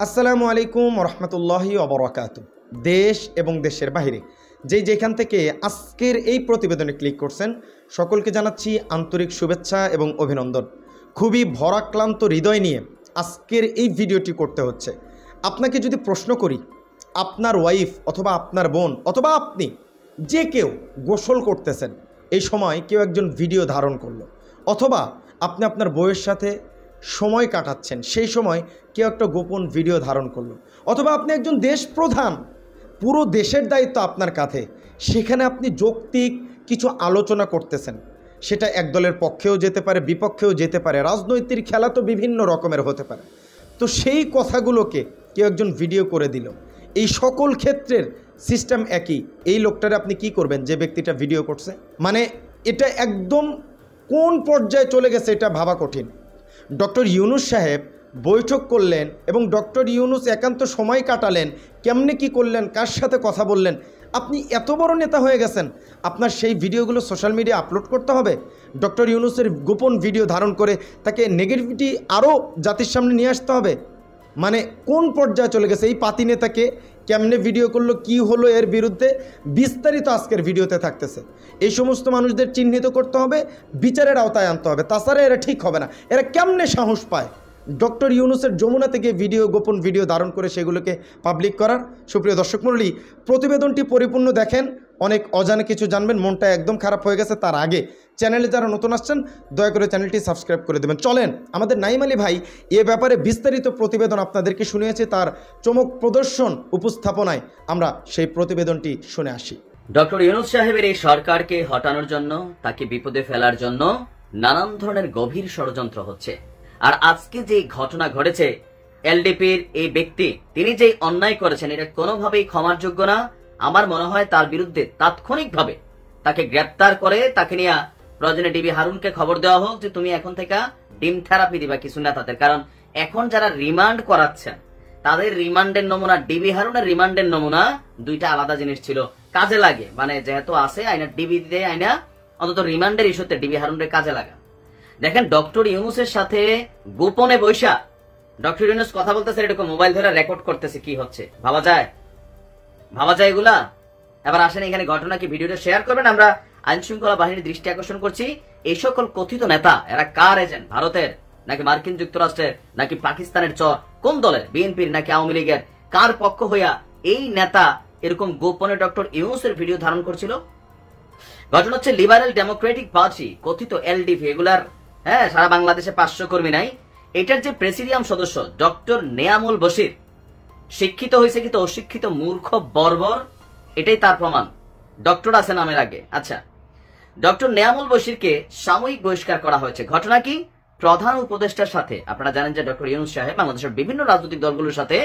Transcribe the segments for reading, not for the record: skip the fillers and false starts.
আসসালামু আলাইকুম রহমতুল্লাহি ওবরাকাতু। দেশ এবং দেশের বাইরে যেখান থেকে আজকের এই প্রতিবেদনে ক্লিক করছেন সকলকে জানাচ্ছি আন্তরিক শুভেচ্ছা এবং অভিনন্দন। খুবই ভরাক্লান্ত হৃদয় নিয়ে আজকের এই ভিডিওটি করতে হচ্ছে। আপনাকে যদি প্রশ্ন করি, আপনার ওয়াইফ অথবা আপনার বোন অথবা আপনি যে কেউ গোসল করতেছেন, এই সময় কেউ একজন ভিডিও ধারণ করলো, অথবা আপনি আপনার বউয়ের সাথে সময় কাটাচ্ছেন, সেই সময় কেউ একটা গোপন ভিডিও ধারণ করলো, অথবা আপনি একজন দেশ প্রধান, পুরো দেশের দায়িত্ব আপনার কাঁধে, সেখানে আপনি যৌক্তিক কিছু আলোচনা করতেছেন, সেটা এক দলের পক্ষেও যেতে পারে, বিপক্ষেও যেতে পারে, রাজনৈতিক খেলা তো বিভিন্ন রকমের হতে পারে। তো সেই কথাগুলোকে কেউ একজন ভিডিও করে দিল। এই সকল ক্ষেত্রের সিস্টেম একই। এই লোকটারে আপনি কি করবেন যে ব্যক্তিটা ভিডিও করছে? মানে এটা একদম কোন পর্যায়ে চলে গেছে এটা ভাবা কঠিন। ডক্টর ইউনূস সাহেব বৈঠক করলেন এবং ডক্টর ইউনূস একান্ত সময় কাটালেন, কেমনে কি করলেন, কার সাথে কথা বললেন। আপনি এত বড় নেতা হয়ে গেছেন, আপনার সেই ভিডিওগুলো সোশ্যাল মিডিয়া আপলোড করতে হবে? ডক্টর ইউনূসের গোপন ভিডিও ধারণ করে তাকে নেগেটিভিটি আরও জাতির সামনে নিয়ে আসতে হবে? মানে কোন পর্যায়ে চলে গেছে? এই পাতি নেতাকে কেমনে ভিডিও করলো, কি হলো, এর বিরুদ্ধে বিস্তারিত আজকের ভিডিওতে থাকতেছে। এই সমস্ত মানুষদের চিহ্নিত করতে হবে, বিচারের আওতায় আনতে হবে, তাছাড়া এরা ঠিক হবে না। এরা কেমনে সাহস পায় ডক্টর ইউনূসের যমুনা থেকে গোপন ভিডিও ধারণ করে সেগুলোকে পাবলিক করার? সুপ্রিয় দর্শক মণ্ডলী, প্রতিবেদনটি পরিপূর্ণ দেখেন, অনেক অজানা কিছু জানবেন। মনটা একদম খারাপ হয়ে গেছে। তার আগে চ্যানেলে যারা নতুন আসছেন দয়া করে চ্যানেলটি সাবস্ক্রাইব করে দেবেন। চলেন আমাদের নাইম আলী ভাই এ ব্যাপারে বিস্তারিত প্রতিবেদন আপনাদেরকে শুনিয়েছে, তার চমক প্রদর্শন উপস্থাপনায় আমরা সেই প্রতিবেদনটি শুনে আসি। ডক্টর ইউনূস সাহেবের এই সরকারকে হটানোর জন্য, তাকে বিপদে ফেলার জন্য নানান ধরনের গভীর ষড়যন্ত্র হচ্ছে। আর আজকে যে ঘটনা ঘটেছে, এলডিপির এই ব্যক্তি তিনি যে অন্যায় করেছেন এটা কোনোভাবেই ক্ষমার যোগ্য না। আমার মনে হয় তার বিরুদ্ধে তাৎক্ষণিকভাবে তাকে গ্রেপ্তার করে তাকে নিয়ে প্রয়োজনে ডিবি হারুনকে খবর দেওয়া হোক যে তুমি এখন থেকে ডিম থেরাপি দিবা কিছু নেতাদের। কারণ এখন যারা রিমান্ড করাচ্ছেন তাদের রিমান্ডের নমুনা, ডিবি হারুনের রিমান্ডের নমুনা দুইটা আলাদা জিনিস ছিল। কাজে লাগে, মানে যেহেতু আছে আইনা ডিবি দিয়ে আইনা অন্তত রিমান্ডের ইস্যুতে ডিবি হারুনের কাজে লাগা। দেখেন ডক্টর ইউনূসের সাথে গোপনে বৈশা ডক্টর ইউনূস কথা বলতেছে, এরকম মোবাইল ধরে রেকর্ড করতেছে। কি হচ্ছে ভাবা যায়? ভাবা যায় এগুলা? এবার আসেন এখানে ঘটনা কি, ভিডিওটা শেয়ার করবেন। আমরা আইন শৃঙ্খলা বাহিনীর দৃষ্টি আকর্ষণ করছি, এই সকল কথিত নেতা এরা কার এজেন্ট? ভারতের নাকি মার্কিন যুক্তরাষ্ট্রের নাকি পাকিস্তানের চর? কোন দলের? বিএনপির নাকি আওয়ামী লীগের? কার পক্ষ হইয়া এই নেতা এরকম গোপনে ডক্টর ইউনূসের ভিডিও ধারণ করছিল? ঘটনা হচ্ছে লিবারেল ডেমোক্রেটিক পার্টি, কথিত এলডিপি, এগুলার সারা বাংলাদেশে 500 কর্মী নাই। এটার যে প্রেসিডিয়াম সদস্য ডক্টর নেয়ামুল বশির, শিক্ষিত হয়েছে কিন্তু অশিক্ষিত, মূর্খ, বর্বর, এটাই তার প্রমাণ। ডক্টর আছে নামের আগে। আচ্ছা, ডক্টর নেয়ামুল বশিরকে সাময়িক বহিষ্কার করা হয়েছে। ঘটনা কি? প্রধান উপদেষ্টার সাথে, আপনারা জানেন যে ডক্টর ইউনূস সাহেব বাংলাদেশের বিভিন্ন রাজনৈতিক দলগুলোর সাথে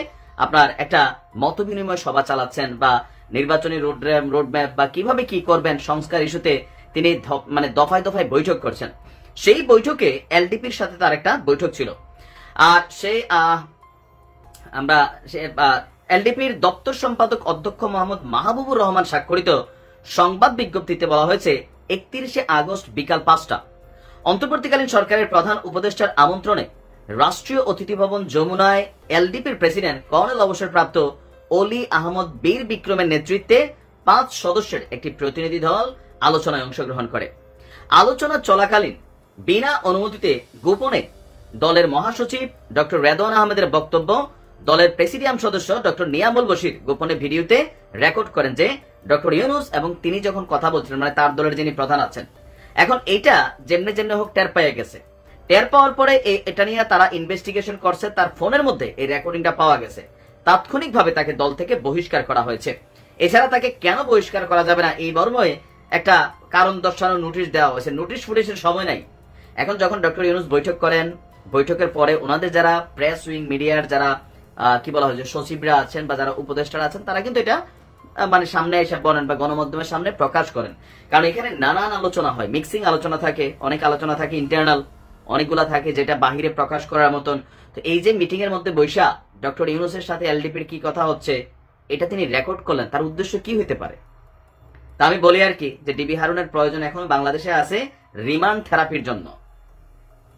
আপনার একটা মত বিনিময় সভা চালাচ্ছেন, বা নির্বাচনী রোডম্যাপ বা কিভাবে কি করবেন সংস্কার ইস্যুতে তিনি মানে দফায় দফায় বৈঠক করছেন। সেই বৈঠকে এলডিপির সাথে তার একটা বৈঠক ছিল। আর সেই এলডিপির দপ্তর সম্পাদক অধ্যক্ষ মোহাম্মদ মাহবুবুর রহমান স্বাক্ষরিত সংবাদ বিজ্ঞপ্তিতে বলা হয়েছে 31শে আগস্ট বিকাল 5টা অন্তর্বর্তীকালীন সরকারের প্রধান উপদেষ্টার আমন্ত্রণে রাষ্ট্রীয় অতিথি ভবন যমুনায় এলডিপির প্রেসিডেন্ট কর্নেল অবসরপ্রাপ্ত অলি আহমদ বীর বিক্রমের নেতৃত্বে 5 সদস্যের একটি প্রতিনিধি দল আলোচনায় অংশগ্রহণ করে। আলোচনা চলাকালীন বিনা অনুমতিতে গোপনে দলের মহাসচিব ডক্টর রেদওয়ান আহমেদের বক্তব্য দলের প্রেসিডিয়াম সদস্য ডক্টর নিয়ামুল বশির গোপনে ভিডিওতে রেকর্ড করেন যে ডক্টর ইউনূস এবং তিনি যখন কথা বলছিলেন, মানে তার দলের যিনি প্রধান আছেন। এখন এটা যেমনি যেমনি হোক টের পেয়ে গেছে। টের পাওয়ার পরে এটা নিয়ে তারা ইনভেস্টিগেশন করছে, তার ফোনের মধ্যে এই রেকর্ডিংটা পাওয়া গেছে। তাৎক্ষণিকভাবে তাকে দল থেকে বহিষ্কার করা হয়েছে। এছাড়া তাকে কেন বহিষ্কার করা যাবে না এই মর্মে একটা কারণ দর্শানোর নোটিশ দেওয়া হয়েছে। নোটিশ ফুটিশের সময় নাই। এখন যখন ডক্টর ইউনূস বৈঠক করেন, বৈঠকের পরে ওনাদের যারা প্রেস উইং মিডিয়ার যারা কি বলা হয় যে সচিবরা আছেন বা যারা উপদেষ্টারা আছেন, তারা কিন্তু এটা মানে সামনে এসে বলেন বা গণমাধ্যমের সামনে প্রকাশ করেন। কারণ এখানে নানান আলোচনা হয়, মিক্সিং আলোচনা থাকে, অনেক আলোচনা থাকে ইন্টারনাল, অনেকগুলা থাকে যেটা বাহিরে প্রকাশ করার মতন। তো এই যে মিটিং এর মধ্যে বৈশা ডক্টর ইউনূসের সাথে এলডিপির কি কথা হচ্ছে এটা তিনি রেকর্ড করলেন, তার উদ্দেশ্য কি হতে পারে? তা আমি বলি আর কি যে ডিবি হারুনের প্রয়োজন এখন বাংলাদেশে আছে রিমান্ড থেরাপির জন্য।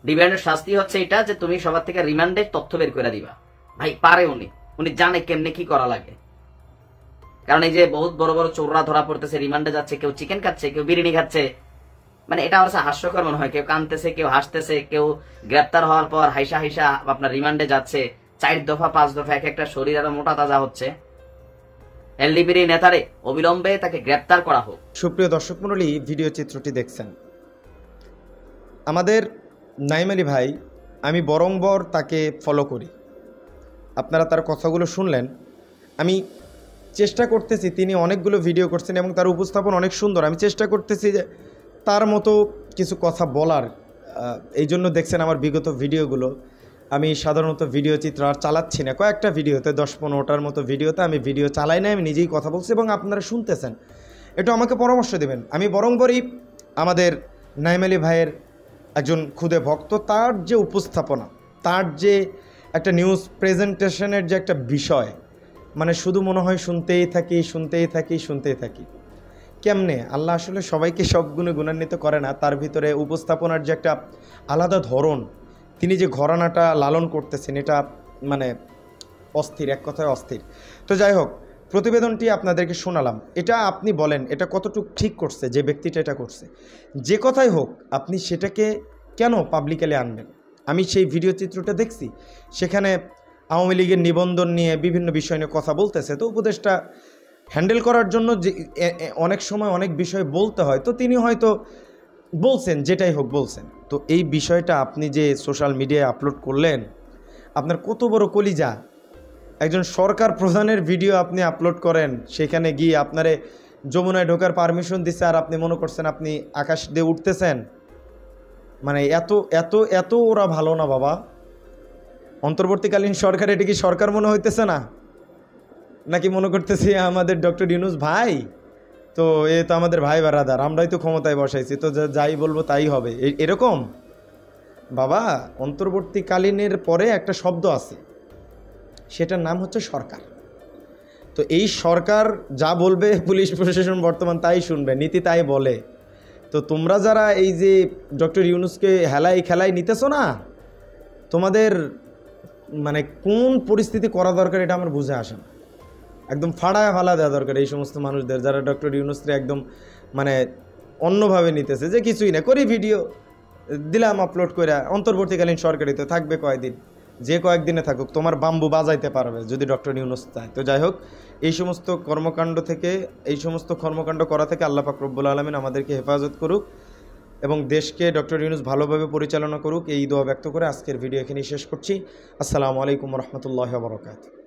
ডিবি হারুনের শাস্তি হচ্ছে এটা যে তুমি সবার থেকে রিমান্ডের তথ্য বের করে দিবা। ভাই পারে, উনি জানে কেমনে কি করা লাগে। কারণ এই যে বহুত বড় বড় চোররা ধরা পড়তেছে, রিমান্ডে যাচ্ছে, কেউ চিকেন খাচ্ছে, কেউ বিরিয়ানি খাচ্ছে, মানে এটা আমার কাছে হাস্যকর মনে হয়। কেউ কাঁদতেছে, কেউ হাসতেছে, কেউ গ্রেপ্তার হওয়ার পর হাইসা হাইসা আপনার রিমান্ডে যাচ্ছে, 4 দফা 5 দফা এক একটা শরীর আরো মোটা তাজা হচ্ছে। এলডিপির এই নেতারে অবিলম্বে তাকে গ্রেপ্তার করা হোক। সুপ্রিয় দর্শক মণ্ডলী, ভিডিও চিত্রটি দেখছেন, আমাদের নাইম আলী ভাই, আমি বরংবর তাকে ফলো করি, আপনারা তার কথাগুলো শুনলেন। আমি চেষ্টা করতেছি, তিনি অনেকগুলো ভিডিও করছেন এবং তার উপস্থাপন অনেক সুন্দর। আমি চেষ্টা করতেছি যে তার মতো কিছু কথা বলার, এই জন্য দেখছেন আমার বিগত ভিডিওগুলো আমি সাধারণত ভিডিও চিত্র আর চালাচ্ছি না। কয়েকটা ভিডিওতে 10-15টার মতো ভিডিওতে আমি ভিডিও চালাই না, আমি নিজেই কথা বলছি এবং আপনারা শুনতেছেন। একটু আমাকে পরামর্শ দেবেন। আমি বরংবরই আমাদের নাইম আলী ভাইয়ের একজন ক্ষুদে ভক্ত। তার যে উপস্থাপনা, তার যে একটা নিউজ প্রেজেন্টেশনের যে একটা বিষয়, মানে শুধু মনে হয় শুনতেই থাকি। কেমনে আল্লাহ আসলে সবাইকে সব গুণে গুণান্বিত করে না, তার ভিতরে উপস্থাপনার যে একটা আলাদা ধরন, তিনি যে ঘরানাটা লালন করতেছেন, এটা মানে অস্থির, এক কথায় অস্থির। তো যাই হোক, প্রতিবেদনটি আপনাদেরকে শোনালাম। এটা আপনি বলেন, এটা কতটুকু ঠিক করছে যে ব্যক্তিটা এটা করছে। যে কথাই হোক, আপনি সেটাকে কেন পাবলিকালি আনবেন? আমি সেই ভিডিও চিত্রটা দেখছি, সেখানে আওয়ামী লীগের নিবন্ধন নিয়ে বিভিন্ন বিষয় নিয়ে কথা বলতেছে। তো উপদেশটা হ্যান্ডেল করার জন্য যে অনেক সময় অনেক বিষয় বলতে হয়, তো তিনি হয়তো বলছেন, যেটাই হোক বলছেন। তো এই বিষয়টা আপনি যে সোশ্যাল মিডিয়ায় আপলোড করলেন, আপনার কত বড় কলিজা! একজন সরকার প্রধানের ভিডিও আপনি আপলোড করেন, সেখানে গিয়ে আপনারে যমুনায় ঢোকার পারমিশন দিচ্ছে, আর আপনি মনে করছেন আপনি আকাশ দিয়ে উঠতেছেন। মানে এত এত এত ওরা ভালো না বাবা। অন্তর্বর্তীকালীন সরকার, এটা কি সরকার মনে হইতেছে না? নাকি মনে করতেছি আমাদের ডক্টর ইউনূস ভাই, তো এ তো আমাদের ভাই বারাদার, আমরাই তো ক্ষমতায় বসাইছি, তো যাই বলবো তাই হবে, এরকম? বাবা, অন্তর্বর্তীকালীনের পরে একটা শব্দ আছে, সেটার নাম হচ্ছে সরকার। তো এই সরকার যা বলবে পুলিশ প্রশাসন বর্তমান তাই শুনবে, নীতি তাই বলে। তো তোমরা যারা এই যে ডক্টর ইউনূসকে খেলাই নিতেছো না, তোমাদের মানে কোন পরিস্থিতি করা দরকার এটা আমার বুঝে আসে না। একদম ফালা দেওয়া দরকার এই সমস্ত মানুষদের, যারা ডক্টর ইউনূসকে একদম মানে অন্যভাবে নিতেছে, যে কিছুই না করি, ভিডিও দিলাম আপলোড করে। অন্তর্বর্তীকালীন সরকারই তো থাকবে কয়দিন, যে কয়েকদিনে থাকুক, তোমার বাম্বু বাজাইতে পারবে যদি ডক্টর ইউনূস চায়। তো যাই হোক, এই সমস্ত কর্মকাণ্ড করা থেকে আল্লাহ পাক রব্বুল আলামিন আমাদেরকে হেফাজত করুক এবং দেশকে ডক্টর ইউনূস ভালোভাবে পরিচালনা করুক, এই দোয়া ব্যক্ত করে আজকের ভিডিও এখানেই শেষ করছি। আসসালামু আলাইকুম রহমতুল্লাহি ওয়া বারাকাতুহু।